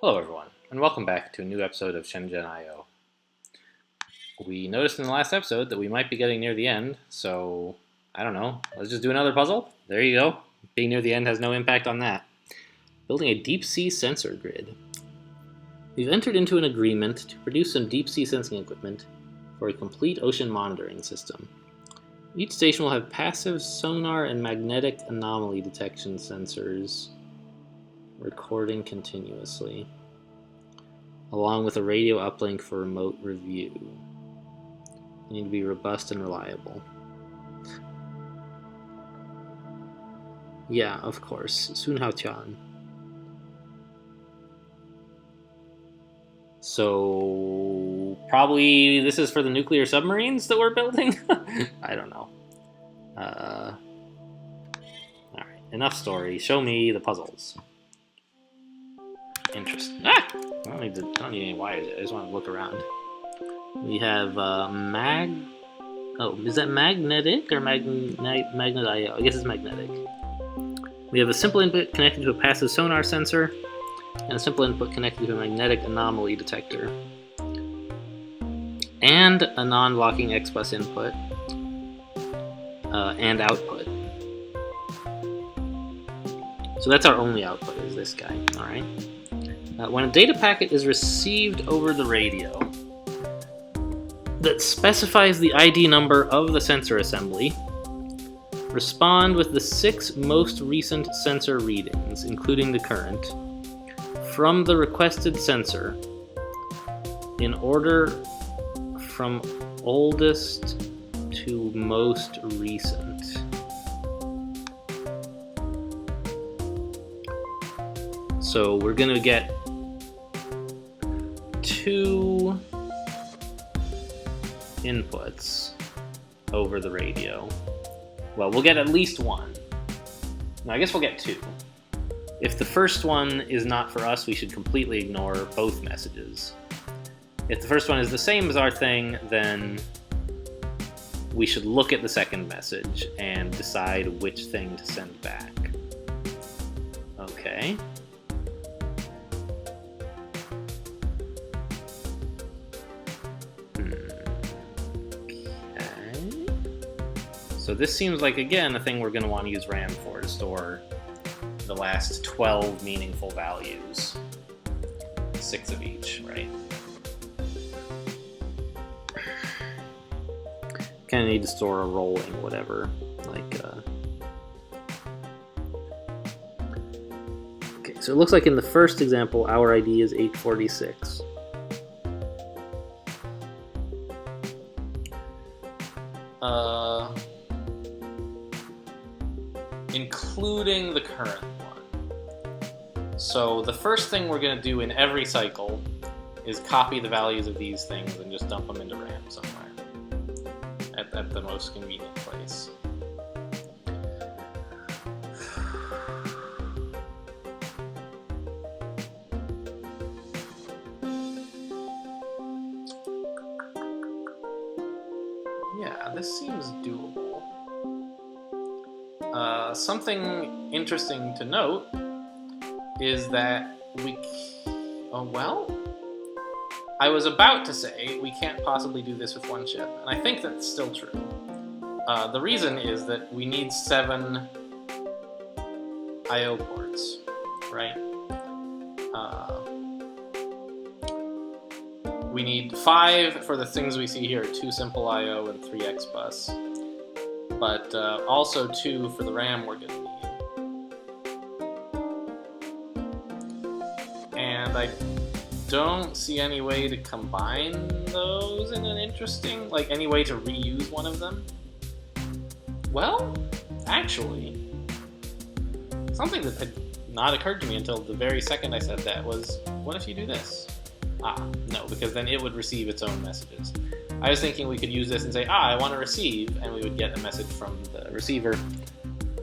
Hello everyone, and welcome back to a new episode of SHENZHEN I. We noticed in the last episode that we might be getting near the end, so I don't know, let's just do another puzzle? There you go. Being near the end has no impact on that. Building a deep-sea sensor grid. We've entered into an agreement to produce some deep-sea sensing equipment for a complete ocean monitoring system. Each station will have passive sonar and magnetic anomaly detection sensors recording continuously, along with a radio uplink for remote review. They need to be robust and reliable. Yeah, of course. Sunhao-chan. So, probably this is for the nuclear submarines that we're building? I don't know. Alright, enough story. Show me the puzzles. Interesting. I don't need any wires. I just want to look around. We have is that magnetic or magnet IO? I guess it's magnetic. We have a simple input connected to a passive sonar sensor, and a simple input connected to a magnetic anomaly detector, and a non-blocking X-bus input and output. So that's our only output, is this guy. All right. When a data packet is received over the radio that specifies the ID number of the sensor assembly, respond with the 6 most recent sensor readings, including the current, from the requested sensor in order from oldest to most recent. So we're going to get 2 inputs over the radio. Well, we'll get at least 1. No, I guess we'll get 2. If the first one is not for us, we should completely ignore both messages. If the first one is the same as our thing, then we should look at the second message and decide which thing to send back. Okay. So this seems like, again, a thing we're going to want to use RAM for, to store the last 12 meaningful values. 6 of each, right? Kind of need to store a rolling whatever, like, Okay, so it looks like in the first example, our ID is 846. Including the current one. So the first thing we're going to do in every cycle is copy the values of these things and just dump them into RAM somewhere at the most convenient place. Yeah, this seems doable. Something interesting to note is that I was about to say we can't possibly do this with 1 chip, and I think that's still true. The reason is that we need 7 I/O ports, right? We need 5 for the things we see here, 2 simple I/O and 3 X-bus. But also 2 for the RAM we're going to need. And I don't see any way to combine those in an interesting, like any way to reuse one of them. Well, actually, something that had not occurred to me until the very second I said that was, what if you do this? No, because then it would receive its own messages. I was thinking we could use this and say, I want to receive, and we would get a message from the receiver,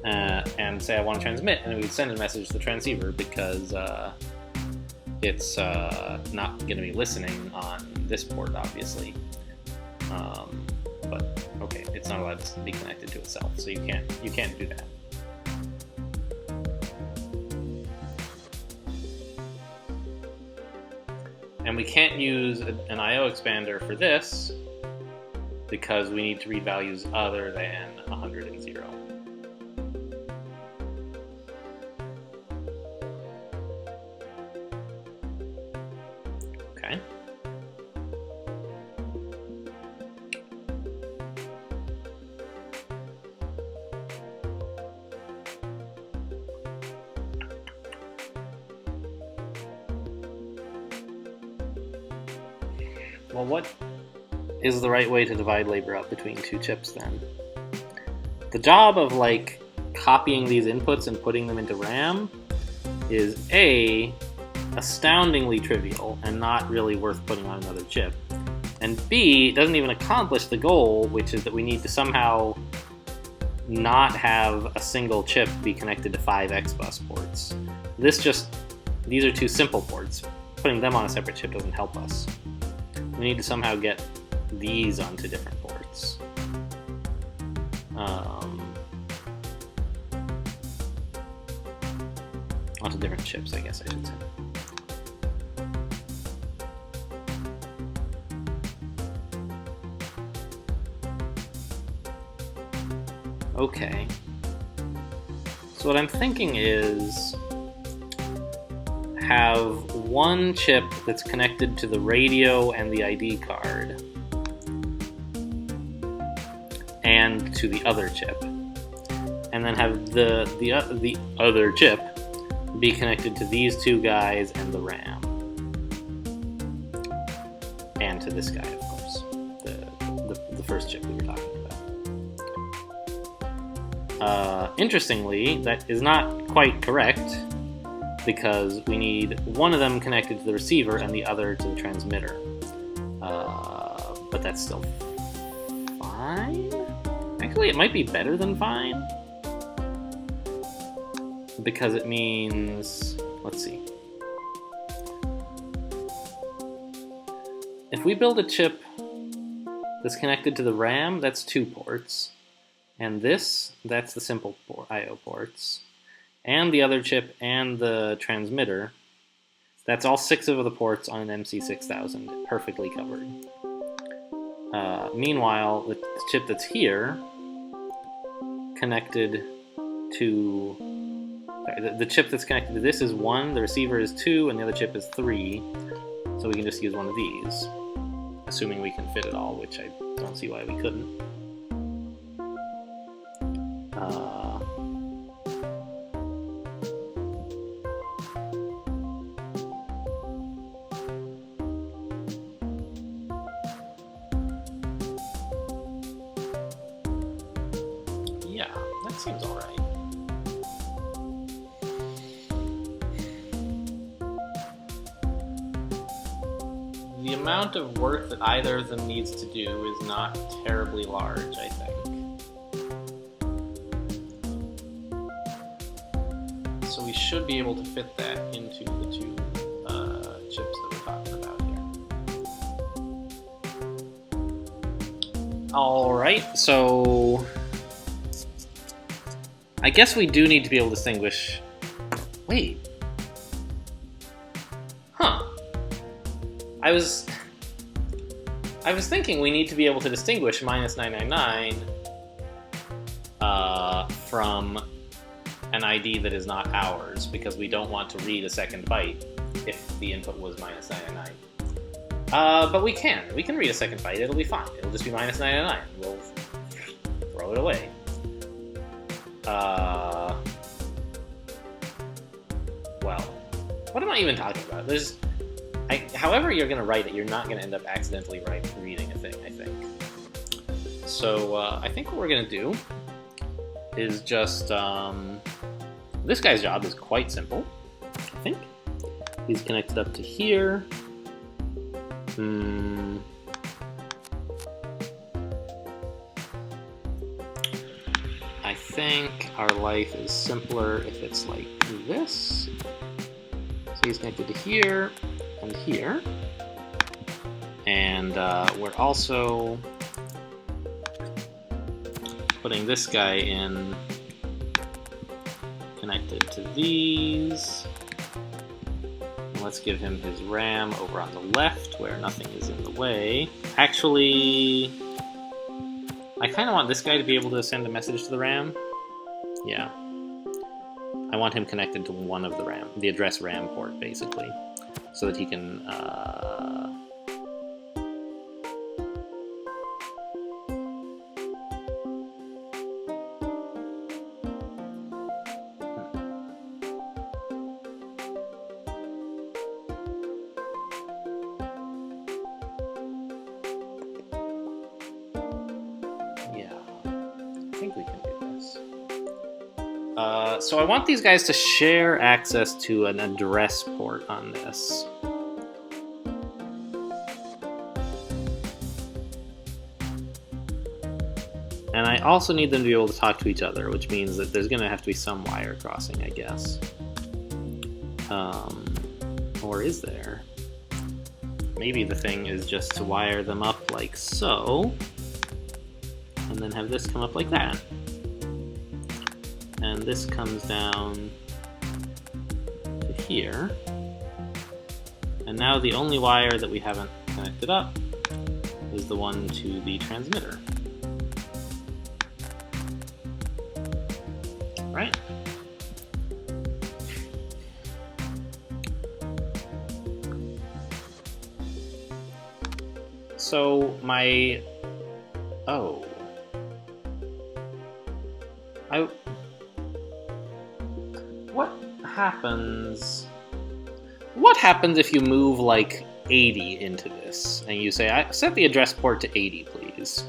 and say I want to transmit, and we would send a message to the transceiver because it's not going to be listening on this port, obviously. But okay, it's not allowed to be connected to itself, so you can't do that. And we can't use an I/O expander for this because we need to read values other than 100 and 0. Okay. Well, what is the right way to divide labor up between two chips then? The job of like copying these inputs and putting them into RAM is A, astoundingly trivial and not really worth putting on another chip, and B, it doesn't even accomplish the goal, which is that we need to somehow not have a single chip be connected to 5 XBus ports. These are two simple ports. Putting them on a separate chip doesn't help us. We need to somehow get these onto different ports. Onto different chips, I guess I should say. Okay. So what I'm thinking is have one chip that's connected to the radio and the ID card and to the other chip, and then have the other chip be connected to these two guys and the RAM, and to this guy, of course, the first chip we were talking about. Interestingly, that is not quite correct, because we need one of them connected to the receiver and the other to the transmitter. But that's still fine? Actually, it might be better than fine, because it means, let's see. If we build a chip that's connected to the RAM, that's 2 ports. And that's the simple I/O ports. And the other chip and the transmitter, that's all 6 of the ports on an MC6000, perfectly covered. Meanwhile, the chip that's here, connected to... Sorry, the chip that's connected to this is 1, the receiver is 2, and the other chip is 3. So we can just use one of these, assuming we can fit it all, which I don't see why we couldn't. Yeah, that seems all right. The amount of work that either of them needs to do is not terribly large, I think. So we should be able to fit that into the 2 chips that we're talking about here. Alright, so I guess we do need to be able to distinguish... Wait. Huh. I was thinking we need to be able to distinguish -999 from an ID that is not ours, because we don't want to read a second byte if the input was -999. But we can read a second byte, it'll be fine. It'll just be -999. We'll throw it away. Well, what am I even talking about? However you're going to write it, you're not going to end up accidentally reading a thing, I think. So I think what we're going to do is just... this guy's job is quite simple, I think. He's connected up to here. I think our life is simpler if it's like this. So he's connected to here and here. And we're also putting this guy in connected to these. let's give him his RAM over on the left where nothing is in the way. Actually, I kind of want this guy to be able to send a message to the RAM. Yeah. I want him connected to one of the address RAM port, basically, so that he can, yeah, I think we can do this. So I want these guys to share access to an address port on this. And I also need them to be able to talk to each other, which means that there's going to have to be some wire crossing, I guess. Or is there? Maybe the thing is just to wire them up like so, and then have this come up like that. And this comes down to here. And now the only wire that we haven't connected up is the one to the transmitter. Right? So my... oh. What happens if you move like 80 into this and you say, set the address port to 80, please.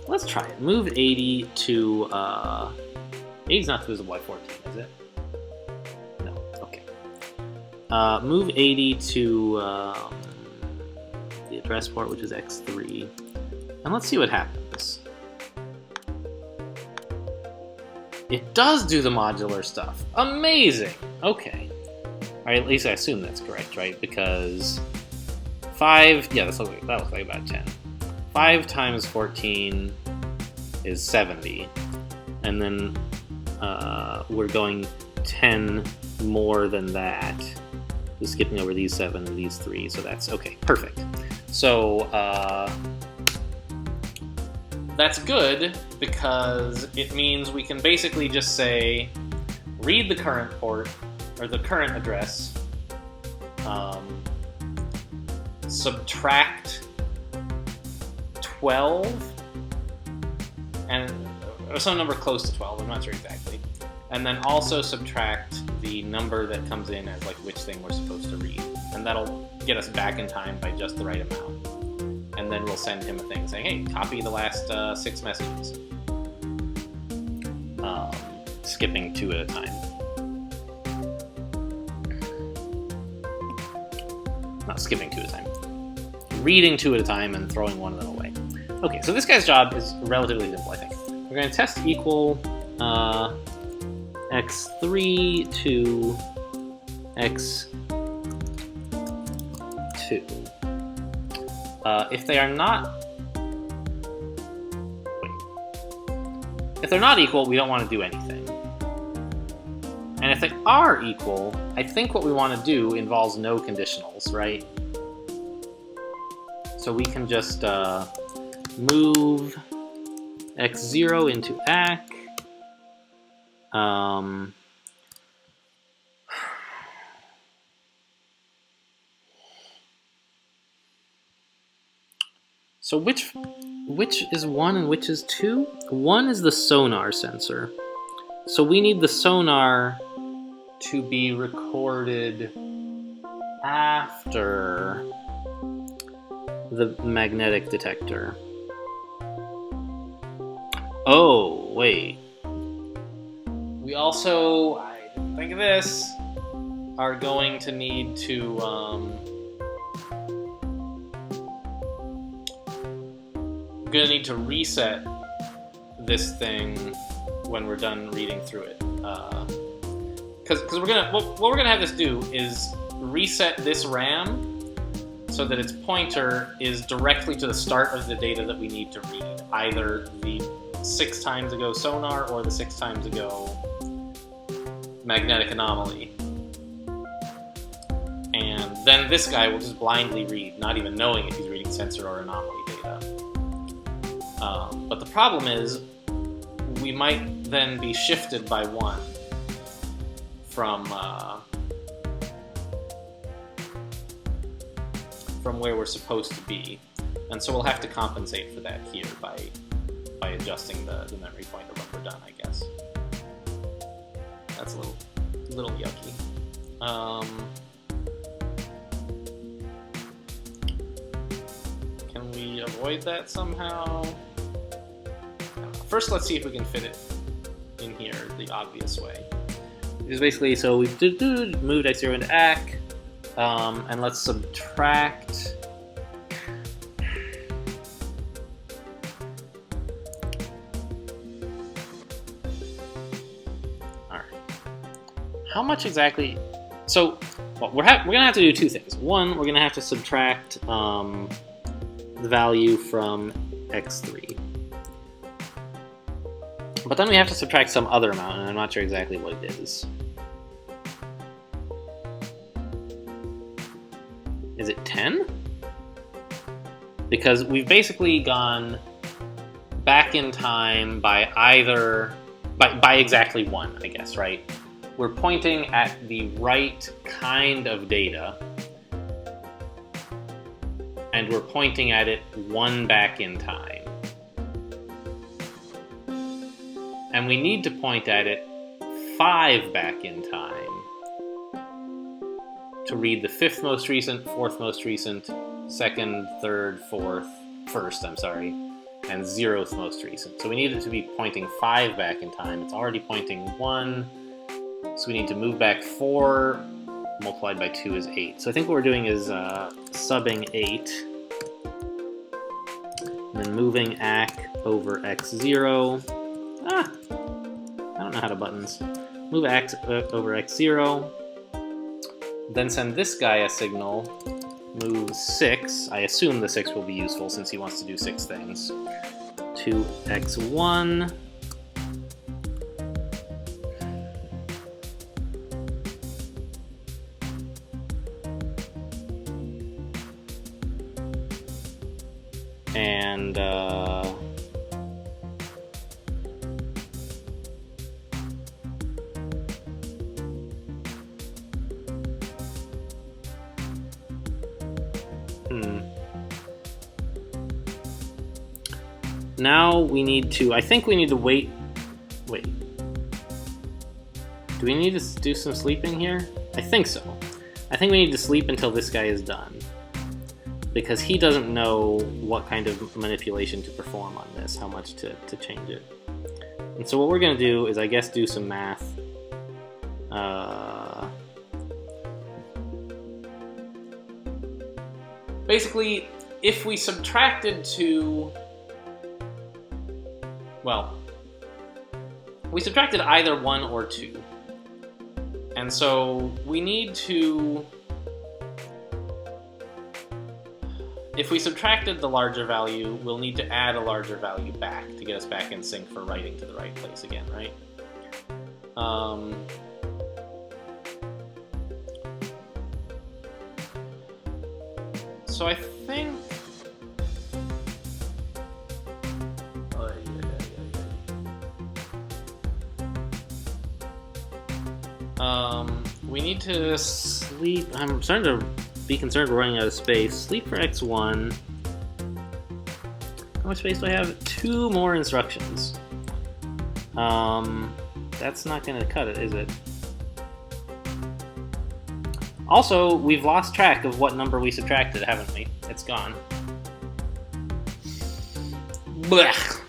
Let's try it. Move 80 to, 80's not divisible by 14, is it? No, okay. Move 80 to the address port, which is X3, and let's see what happens. It does do the modular stuff. Amazing! Okay. Alright, at least I assume that's correct, right? Because 5, yeah, that looks like about 10. 5 times 14 is 70. And then we're going 10 more than that. Just skipping over these 7 and these 3, so that's okay, perfect. So that's good because it means we can basically just say, read the current port, or the current address, subtract 12, and or some number close to 12, I'm not sure exactly, and then also subtract the number that comes in as like which thing we're supposed to read, and that'll get us back in time by just the right amount. And then we'll send him a thing saying, hey, copy the last 6 messages. Skipping 2 at a time. Not skipping 2 at a time. Reading 2 at a time and throwing one of them away. Okay, so this guy's job is relatively simple, I think. We're going to test equal x3 to x2. If they are not... wait. If they're not equal, we don't want to do anything. And if they are equal, I think what we want to do involves no conditionals, right? So we can just move x0 into ACK. So which is 1 and which is 2? 1 is the sonar sensor. So we need the sonar to be recorded after the magnetic detector. Oh, wait. We also, I didn't think of this, are going to need to, we're going to need to reset this thing when we're done reading through it. Because we're gonna, what we're gonna have this do is reset this RAM so that its pointer is directly to the start of the data that we need to read, either the 6 times ago sonar or the 6 times ago magnetic anomaly. And And then this guy will just blindly read, not even knowing if he's reading sensor or anomaly data. But the problem is, we might then be shifted by 1 from where we're supposed to be. And so we'll have to compensate for that here by adjusting the memory pointer when we're done, I guess. That's a little yucky. Can we avoid that somehow? First, let's see if we can fit it in here the obvious way. It's basically, so we've moved x0 into AC, and let's subtract. All right. How much exactly? So, well, we're gonna have to do 2 things. One, we're gonna have to subtract the value from x3. But then we have to subtract some other amount, and I'm not sure exactly what it is. Is it 10? Because we've basically gone back in time by by exactly 1, I guess, right? We're pointing at the right kind of data, and we're pointing at it 1 back in time. And we need to point at it 5 back in time to read the 5th most recent, 4th most recent, 2nd, 3rd, 4th, 1st, I'm sorry, and 0th most recent. So we need it to be pointing 5 back in time. It's already pointing 1, so we need to move back 4, multiplied by 2 is 8. So I think what we're doing is subbing 8, and then moving AC over x0. I don't know how to buttons. Move x over x0. Then send this guy a signal. Move 6. I assume the 6 will be useful since he wants to do 6 things. To x1. And now we need to, I think we need to wait. Do we need to do some sleeping here? I think so. I think we need to sleep until this guy is done, because he doesn't know what kind of manipulation to perform on this, how much to change it. And so what we're going to do is, I guess, do some math. Basically, if we subtracted to... Well, we subtracted either 1 or 2. And so we need to... If we subtracted the larger value, we'll need to add a larger value back to get us back in sync for writing to the right place again, right? So I think... we need to sleep. I'm starting to be concerned we're running out of space. Sleep for x1. How much space do I have? 2 more instructions. That's not going to cut it, is it? Also, we've lost track of what number we subtracted, haven't we? It's gone. Blech.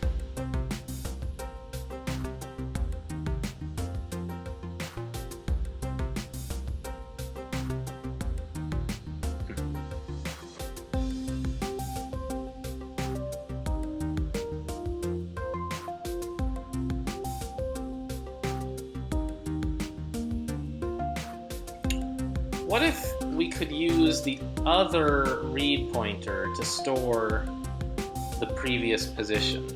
What if we could use the other read pointer to store the previous position?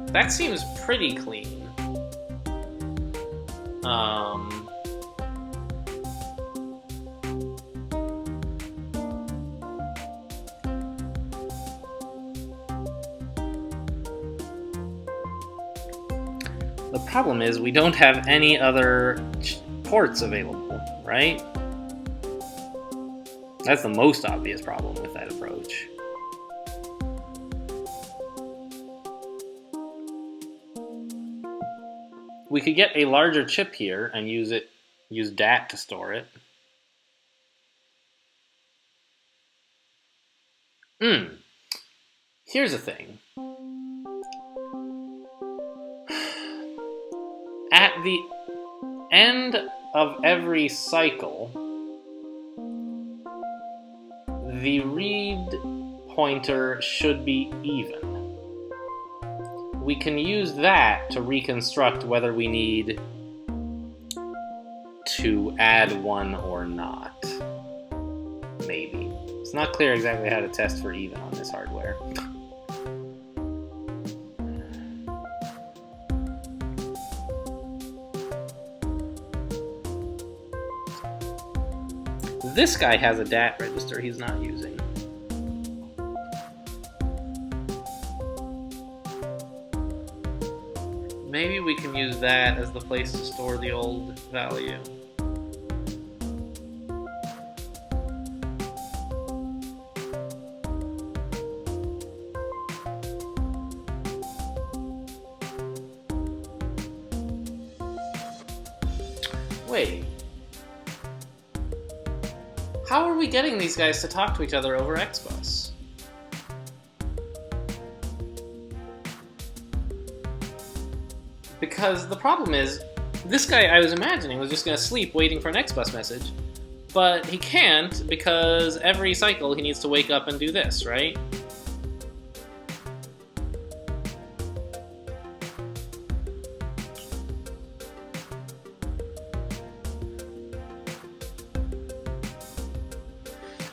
That seems pretty clean. The problem is we don't have any other ports available, right? That's the most obvious problem with that approach. We could get a larger chip here and use DAT to store it. Here's the thing. At the end of every cycle, the read pointer should be even. We can use that to reconstruct whether we need to add one or not. Maybe. It's not clear exactly how to test for even on this hardware. This guy has a DAT register he's not using. Maybe we can use that as the place to store the old value. Wait. How are we getting these guys to talk to each other over XBus? Because the problem is, this guy I was imagining was just going to sleep waiting for an XBus message, but he can't because every cycle he needs to wake up and do this, right?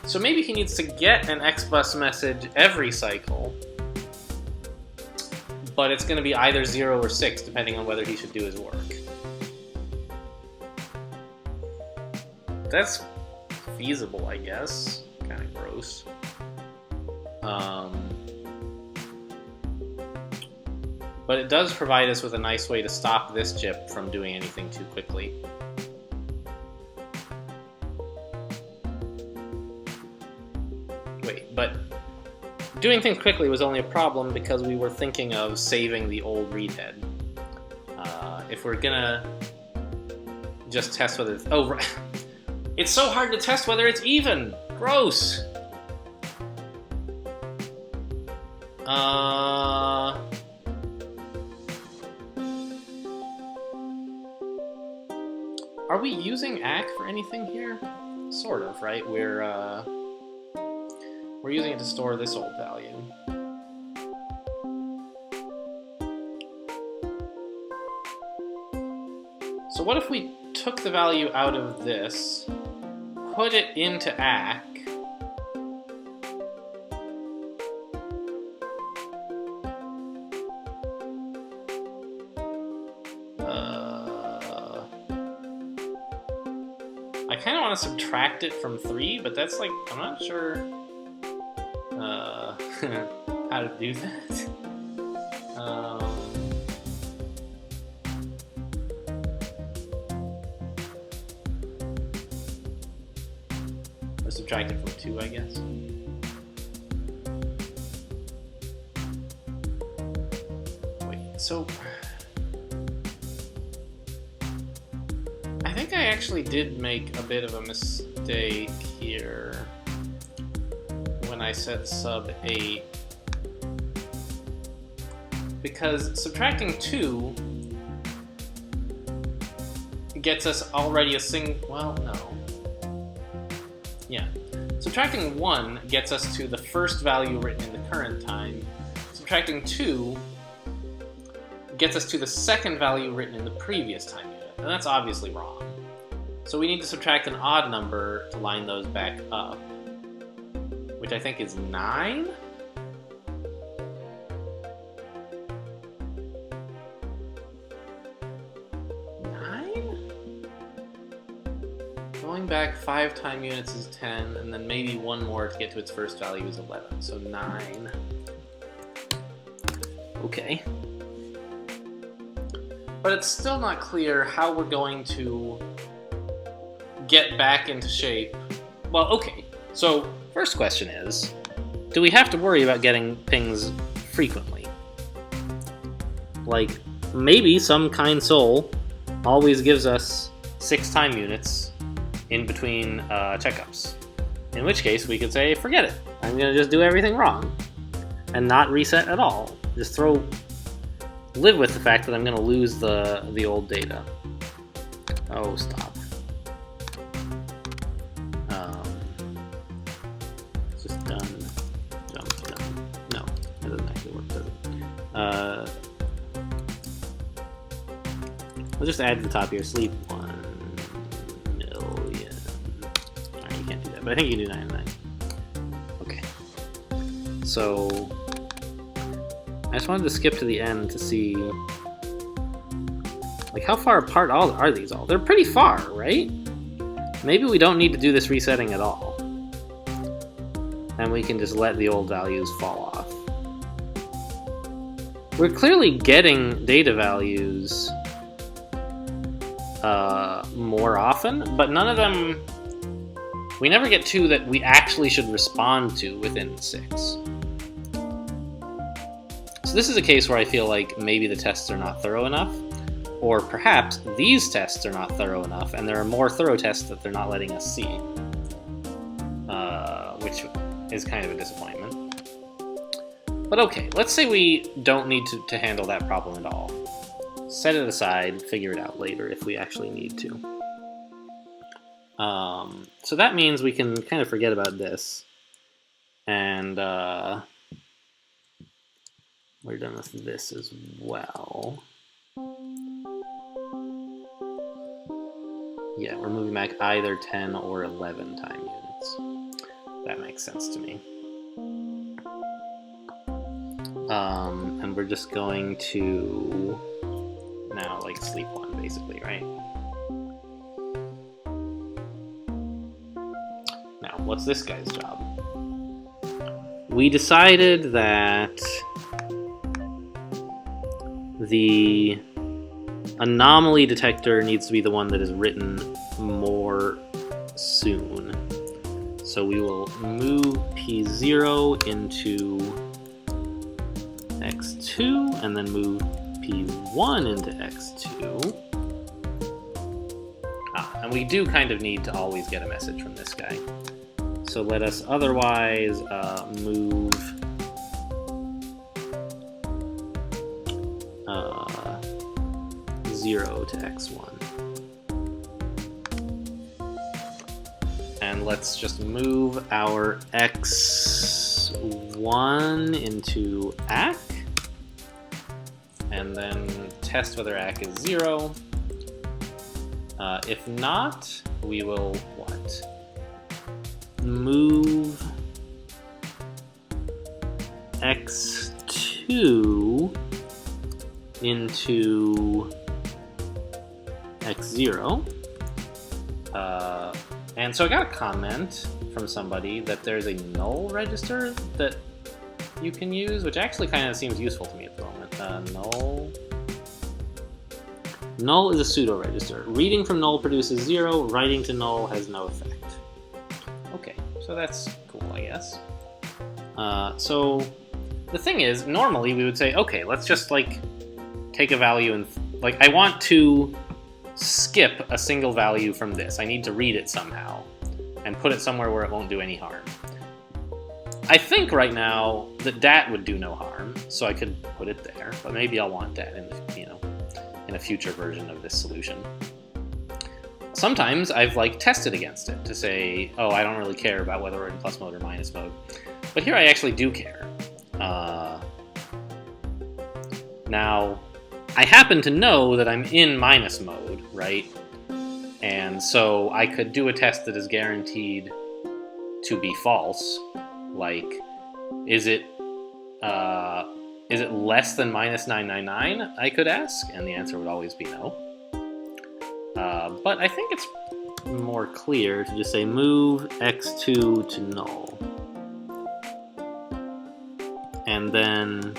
So maybe he needs to get an XBus message every cycle, but it's going to be either 0 or 6, depending on whether he should do his work. That's feasible, I guess. Kind of gross. But it does provide us with a nice way to stop this chip from doing anything too quickly. Wait, but doing things quickly was only a problem because we were thinking of saving the old read head. If we're gonna just test whether it's... Oh, right. It's so hard to test whether it's even! Gross! Are we using ACK for anything here? Sort of, right? We're using it to store this old value. So what if we took the value out of this, put it into ACK, I kind of want to subtract it from 3, but that's like, I'm not sure how to do that. Or subtract it from 2, I guess. Wait, so... I think I actually did make a bit of a mistake here when I said sub 8. Because subtracting 2 gets us already a well, no. Yeah. Subtracting 1 gets us to the first value written in the current time. Subtracting 2 gets us to the second value written in the previous time unit. And that's obviously wrong. So we need to subtract an odd number to line those back up, which I think is 9? Going back 5 time units is 10, and then maybe one more to get to its first value is 11, so 9. Okay. But it's still not clear how we're going to get back into shape. Well, okay, so first question is, do we have to worry about getting pings frequently? Like, maybe some kind soul always gives us 6 time units in between checkups. In which case, we could say, forget it. I'm going to just do everything wrong and not reset at all. Just live with the fact that I'm going to lose the old data. Oh, stop. It's just done. Jump, done. No, that doesn't actually work, does it? I'll just add to the top here, sleep 1 million. Alright, you can't do that, but I think you can do 99. Okay. So, I just wanted to skip to the end to see, like, how far apart are these all? They're pretty far, right? Maybe we don't need to do this resetting at all. And we can just let the old values fall off. We're clearly getting data values more often, but none of them... We never get 2 that we actually should respond to within 6. So this is a case where I feel like maybe the tests are not thorough enough, or perhaps these tests are not thorough enough, and there are more thorough tests that they're not letting us see, which is kind of a disappointment. But okay, let's say we don't need to handle that problem at all. Set it aside, figure it out later if we actually need to. So that means we can kind of forget about this, and we're done with this as well. Yeah, we're moving back either 10 or 11 time units. That makes sense to me. And we're just going to now, like, sleep 1, basically, right? Now, what's this guy's job? We decided that the anomaly detector needs to be the one that is written more soon. So we will move P0 into X2 and then move P1 into X2. And we do kind of need to always get a message from this guy. So let us otherwise move 0 to X1. And let's just move our X1 into ACK. And then test whether ACK is 0. If not, we will what? Move X2 into X0. And so I got a comment from somebody that there's a null register that you can use, which actually kind of seems useful to me at the moment. Null is a pseudo register. Reading from null produces 0, writing to null has no effect. Okay, so that's cool, I guess. So the thing is, normally we would say, okay, let's just like take a value and like I want to skip a single value from this. I need to read it somehow and put it somewhere where it won't do any harm. I think right now that dat would do no harm, so I could put it there, but maybe I'll want dat in in a future version of this solution. Sometimes I've like tested against it to say, oh, I don't really care about whether we're in plus mode or minus mode, but here I actually do care. Now, I happen to know that I'm in minus mode, right? And so I could do a test that is guaranteed to be false. Like, is it less than minus 999? I could ask, and the answer would always be no. But I think it's more clear to just say move x2 to null. And then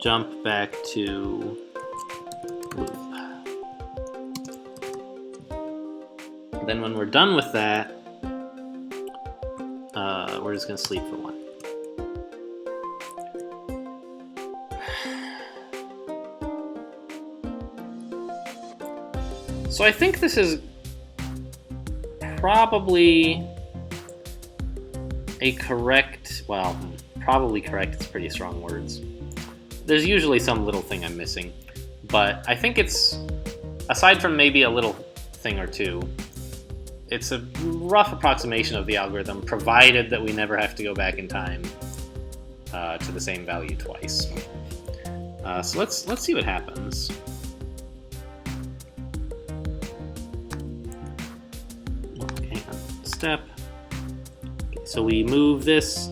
jump back to loop. Then when we're done with that, we're just going to sleep for one. So I think this is probably a correct, well, probably correct, it's pretty strong words. There's usually some little thing I'm missing, but I think it's, aside from maybe a little thing or two, it's a rough approximation of the algorithm, provided that we never have to go back in time to the same value twice. So let's see what happens. Okay, step. Okay, so we move this.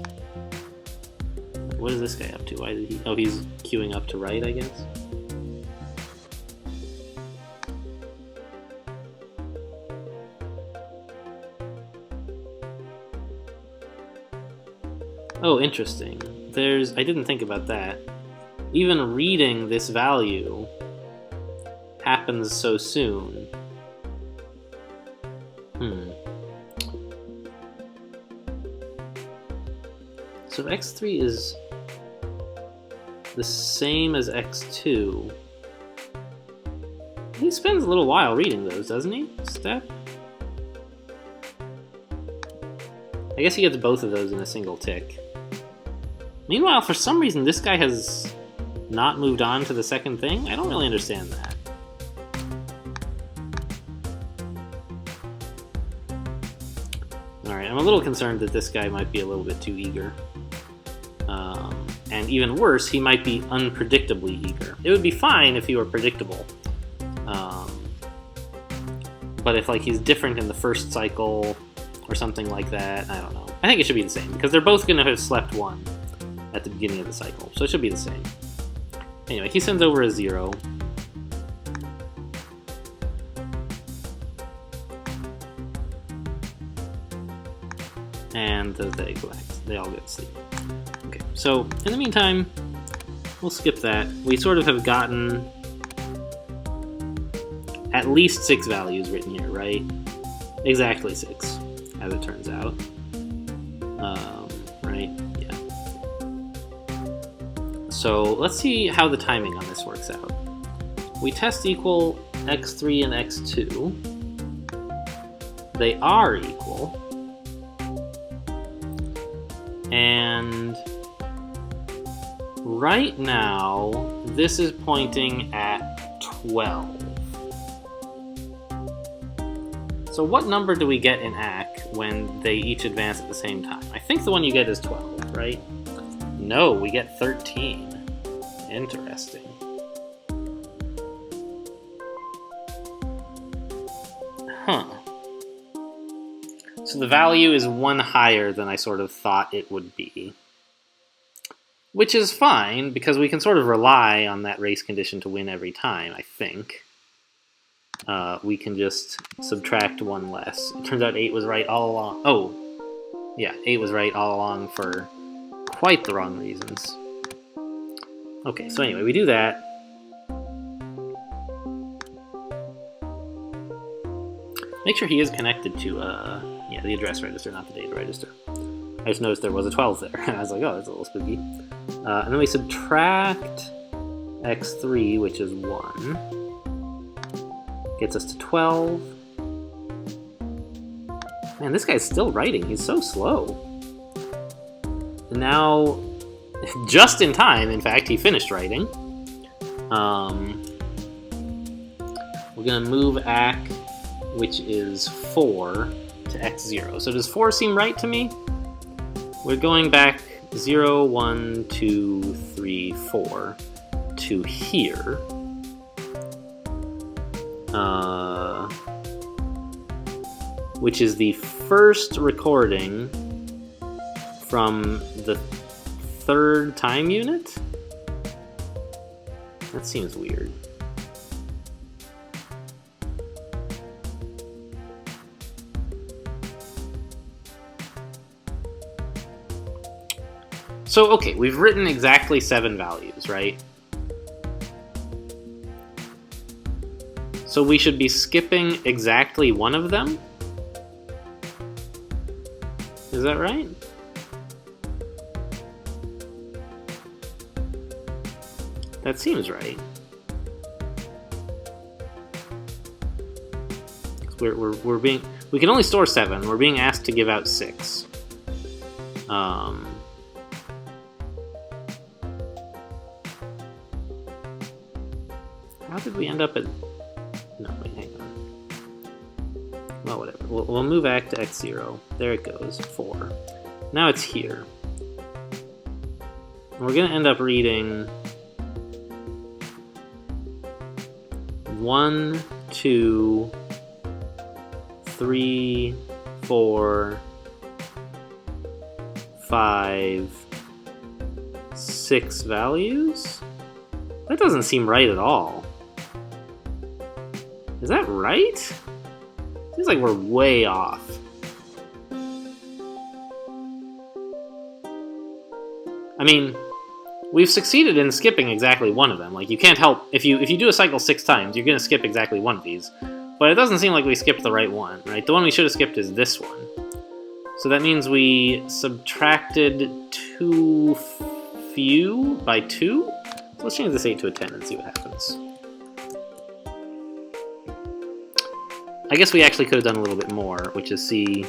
What is this guy up to? Why did he? Oh, he's queuing up to write, I guess. Oh, interesting. I didn't think about that. Even reading this value happens so soon. So x3 is the same as x2. He spends a little while reading those, doesn't he? Step? I guess he gets both of those in a single tick. Meanwhile, for some reason, this guy has not moved on to the second thing. I don't really understand that. Alright, I'm a little concerned that this guy might be a little bit too eager. And even worse, he might be unpredictably eager. It would be fine if he were predictable. But if like he's different in the first cycle or something like that, I don't know. I think it should be the same, because they're both going to have slept one at the beginning of the cycle, so it should be the same. Anyway, he sends over a 0. And they collect. They all get to sleep. Okay, so in the meantime, we'll skip that. We sort of have gotten at least 6 values written here, right? Exactly 6, as it turns out. Right? Yeah. So let's see how the timing on this works out. We test equal x3 and x2. They are equal. And right now, this is pointing at 12. So what number do we get in ACK when they each advance at the same time? I think the one you get is 12, right? No, we get 13. Interesting. Huh. So the value is 1 higher than I sort of thought it would be. Which is fine, because we can sort of rely on that race condition to win every time, I think. We can just subtract 1 less. It turns out 8 was right all along. Oh, yeah, 8 was right all along for quite the wrong reasons. Okay, so anyway, we do that. Make sure he is connected to, yeah, the address register, not the data register. I just noticed there was a 12 there, and I was like, oh, that's a little spooky. And then we subtract x3, which is 1. Gets us to 12. Man, this guy's still writing. He's so slow. And now, just in time, in fact, he finished writing. We're going to move ACK, which is 4, to x0. So does 4 seem right to me? We're going back 0, 1, 2, 3, 4 to here. Which is the first recording from the 3rd time unit? That seems weird. So, okay, we've written exactly 7 values, right? So we should be skipping exactly 1 of them? Is that right? That seems right. We can only store 7. We're being asked to give out 6. How did we end up at? No, wait, hang on. Well, whatever. We'll move back to x0. There it goes. 4. Now it's here. And we're gonna end up reading 1, 2, 3, 4, 5, 6 values? That doesn't seem right at all. Is that right? Seems like we're way off. I mean, we've succeeded in skipping exactly one of them. Like, you can't help if you do a cycle 6 times, you're gonna skip exactly one of these. But it doesn't seem like we skipped the right one, right? The one we should have skipped is this one. So that means we subtracted too few by 2? So let's change this 8 to a 10 and see what happens. I guess we actually could have done a little bit more, which is see,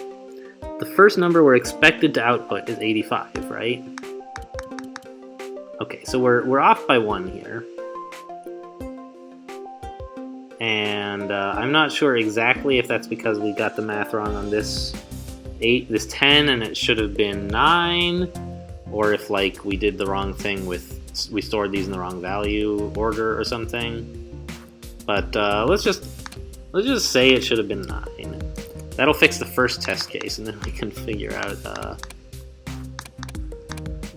the first number we're expected to output is 85, right? Okay, so we're off by 1 here. And I'm not sure exactly if that's because we got the math wrong on this this 10 and it should have been 9, or if like we did the wrong thing with, we stored these in the wrong value order or something. But let's just say it should have been 9. That'll fix the first test case, and then we can figure out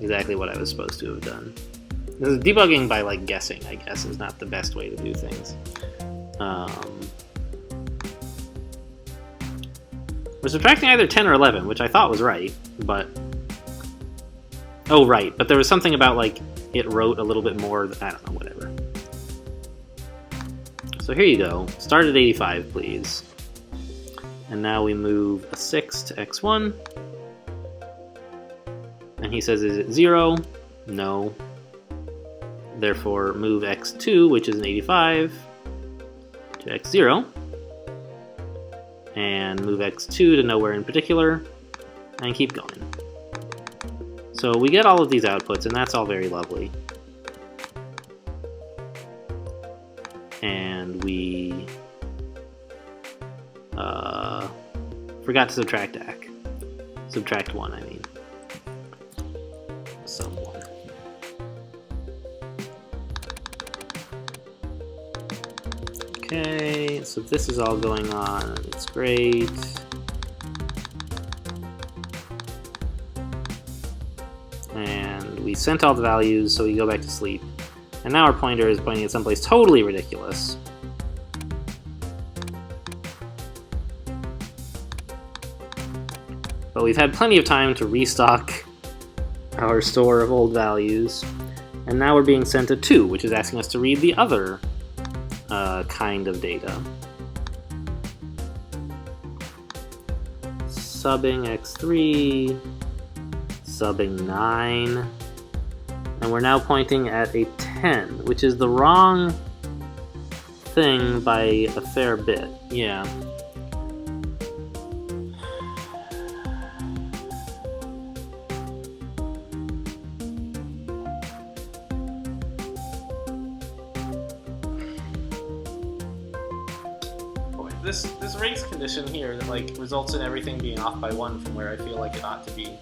exactly what I was supposed to have done. This is debugging by like guessing, I guess, is not the best way to do things. We're subtracting either 10 or 11, which I thought was right, but... Oh, right, but there was something about, like, it wrote a little bit more, I don't know, whatever. So here you go. Start at 85, please. And now we move a 6 to x1. And he says, is it 0? No. Therefore, move x2, which is an 85, to x0. And move x2 to nowhere in particular, and keep going. So we get all of these outputs, and that's all very lovely. And we forgot to subtract ACK. Subtract 1, I mean. Sum 1. Okay, so this is all going on, it's great. And we sent all the values, so we go back to sleep. And now our pointer is pointing at someplace totally ridiculous. But we've had plenty of time to restock our store of old values. And now we're being sent a 2, which is asking us to read the other kind of data. Subbing x3, subbing 9, and we're now pointing at a 10, which is the wrong thing by a fair bit. Yeah. This race condition here that like results in everything being off by 1 from where I feel like it ought to be.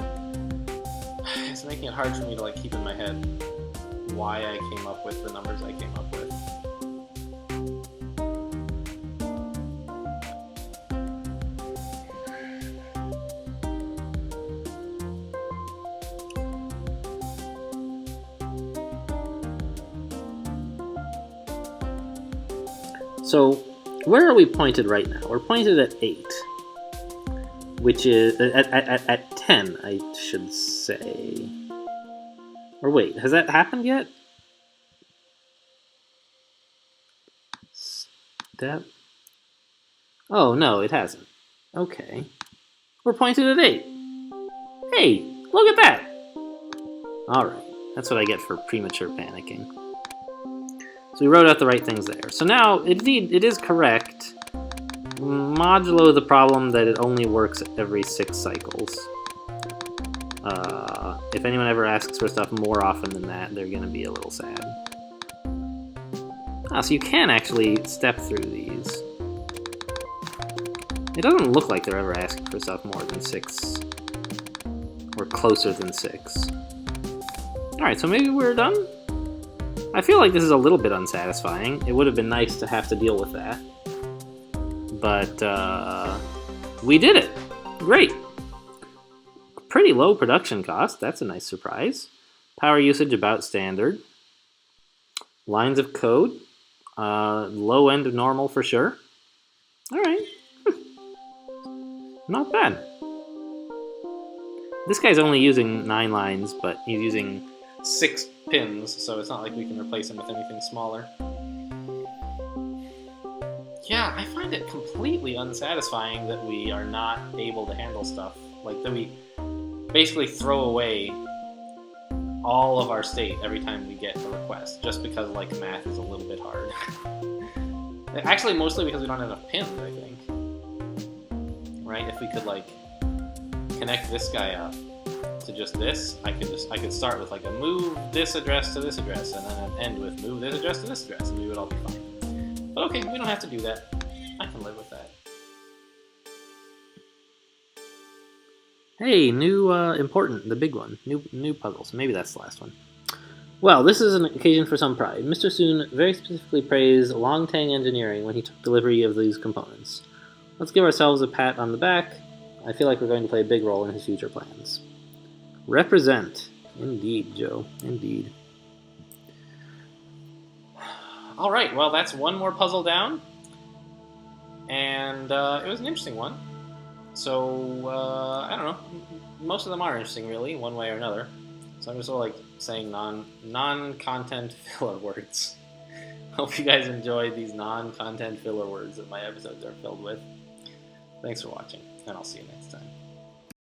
It's making it hard for me to like keep in my head why I came up with the numbers I came up with. So where are we pointed right now? We're pointed at 8, which is at 10, I should say. Or wait, has that happened yet? Step. Oh no, it hasn't. Okay, we're pointed at 8. Hey, look at that! Alright, that's what I get for premature panicking. So we wrote out the right things there. So now, indeed, it is correct, modulo the problem that it only works every 6 cycles. If anyone ever asks for stuff more often than that, they're going to be a little sad. So you can actually step through these. It doesn't look like they're ever asking for stuff more than 6. Or closer than 6. Alright, so maybe we're done? I feel like this is a little bit unsatisfying. It would have been nice to have to deal with that. But, we did it! Great! Pretty low production cost, that's a nice surprise. Power usage about standard. Lines of code, low end of normal for sure. Alright. Not bad. This guy's only using 9 lines, but he's using 6 pins, so it's not like we can replace him with anything smaller. Yeah, I find it completely unsatisfying that we are not able to handle stuff. Like, that we basically throw away all of our state every time we get a request, just because, like, math is a little bit hard. Actually, mostly because we don't have enough pins, I think. Right? If we could, like, connect this guy up to just this, I could start with, like, a move this address to this address, and then end with move this address to this address, and we would all be fine. But okay, we don't have to do that. I can live with that. Hey, new, important, the big one. New puzzles. Maybe that's the last one. Well, this is an occasion for some pride. Mr. Soon very specifically praised Longtang Engineering when he took delivery of these components. Let's give ourselves a pat on the back. I feel like we're going to play a big role in his future plans. Represent. Indeed, Joe. Indeed. Alright, well, that's one more puzzle down. And it was an interesting one. So, I don't know. Most of them are interesting, really, one way or another. So I'm just sort of like saying non-content filler words. Hope you guys enjoyed these non-content filler words that my episodes are filled with. Thanks for watching, and I'll see you next time.